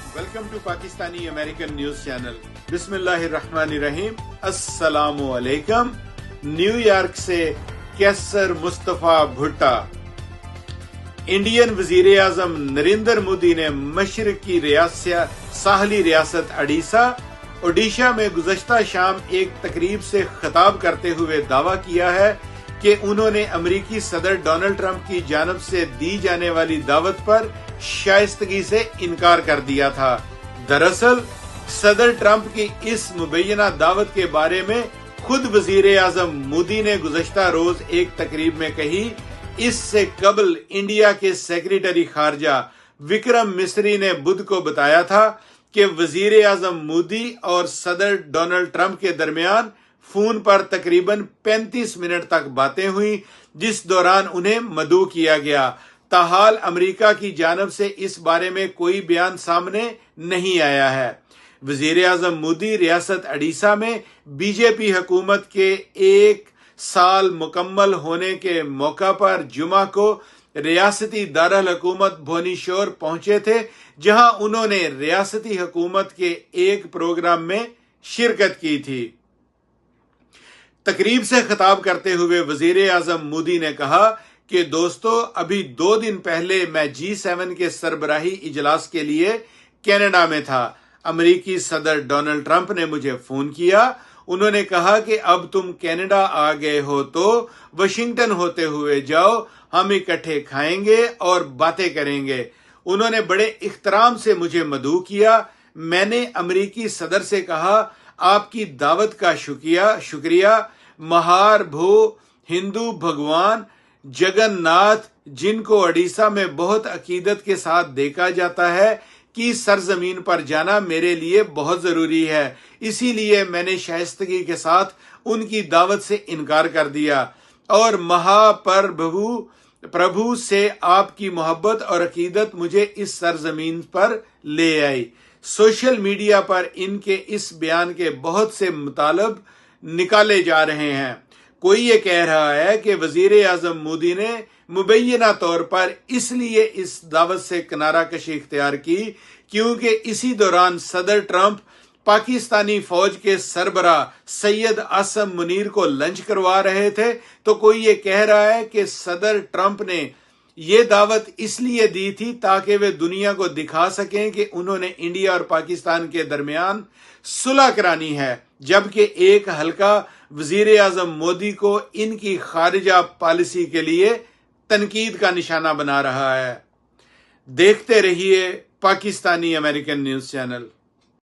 Welcome to Pakistani American news channel. बिस्मिल्लाहिर्रहमानिर्रहीम। अस्सलामु अलैकुम। न्यूयॉर्क से कैसर मुस्तफा भुट्टा। इंडियन वजीर आजम नरेंद्र मोदी ने मशरकी साहली रियासत ओडिशा में गुज़श्ता शाम एक तकरीब से खिताब करते हुए दावा किया है कि उन्होंने अमेरिकी सदर डोनाल्ड ट्रंप की जानब से दी जाने वाली दावत पर शाइस्तगी से इनकार कर दिया था। दरअसल सदर ट्रंप की इस मुबैना दावत के बारे में खुद वजीर आजम मोदी ने गुज़श्ता रोज एक तकरीब में कही। इससे कबल इंडिया के सेक्रेटरी खारजा विक्रम मिस्री ने बुध को बताया था कि वजीर आजम मोदी और सदर डोनाल्ड ट्रंप के दरमियान फोन पर तकरीबन 35 मिनट तक बातें हुई, जिस दौरान उन्हें मदऊ किया गया। ताहाल अमेरिका की जानब से इस बारे में कोई बयान सामने नहीं आया है। वजीर आजम मोदी रियासत ओडिशा में बीजेपी हुकूमत के एक साल मुकम्मल होने के मौका पर जुमा को रियासती दारुल हुकूमत भुवनेश्वर पहुंचे थे, जहां उन्होंने रियासती हुकूमत के एक प्रोग्राम में शिरकत की थी। तकरीब से खिताब करते हुए वजीर आजम मोदी ने कहा कि दोस्तों, अभी 2 दिन पहले मैं G7 के सरबराही इजलास के लिए कनाडा में था। अमेरिकी सदर डोनाल्ड ट्रंप ने मुझे फोन किया। उन्होंने कहा कि अब तुम कनाडा आ गए हो तो वाशिंगटन होते हुए जाओ, हम इकट्ठे खाएंगे और बातें करेंगे। उन्होंने बड़े इख्तराम से मुझे मदऊ किया। मैंने अमेरिकी सदर से कहा, आपकी दावत का शुक्रिया। महार भो हिंदू भगवान जगन्नाथ, जिनको ओडिशा में बहुत अकीदत के साथ देखा जाता है, की सरजमीन पर जाना मेरे लिए बहुत जरूरी है। इसीलिए मैंने शाइस्तगी के साथ उनकी दावत से इनकार कर दिया और प्रभु से आपकी मोहब्बत और अकीदत मुझे इस सरजमीन पर ले आई। सोशल मीडिया पर इनके इस बयान के बहुत से मुतालब निकाले जा रहे हैं। कोई ये कह रहा है कि वजीर आजम मोदी ने मुबैना तौर पर इसलिए इस दावत से किनारा कशी इख्तियार की क्योंकि इसी दौरान सदर ट्रंप पाकिस्तानी फौज के सरबरा सैयद आसम मुनीर को लंच करवा रहे थे। तो कोई ये कह रहा है कि सदर ट्रंप ने ये दावत इसलिए दी थी ताकि वे दुनिया को दिखा सकें कि उन्होंने इंडिया और पाकिस्तान के दरमियान सुलह करानी है, जबकि एक हल्का वजीर आजम मोदी को इनकी खारिजा पॉलिसी के लिए तनकीद का निशाना बना रहा है। देखते रहिए पाकिस्तानी अमेरिकन न्यूज चैनल।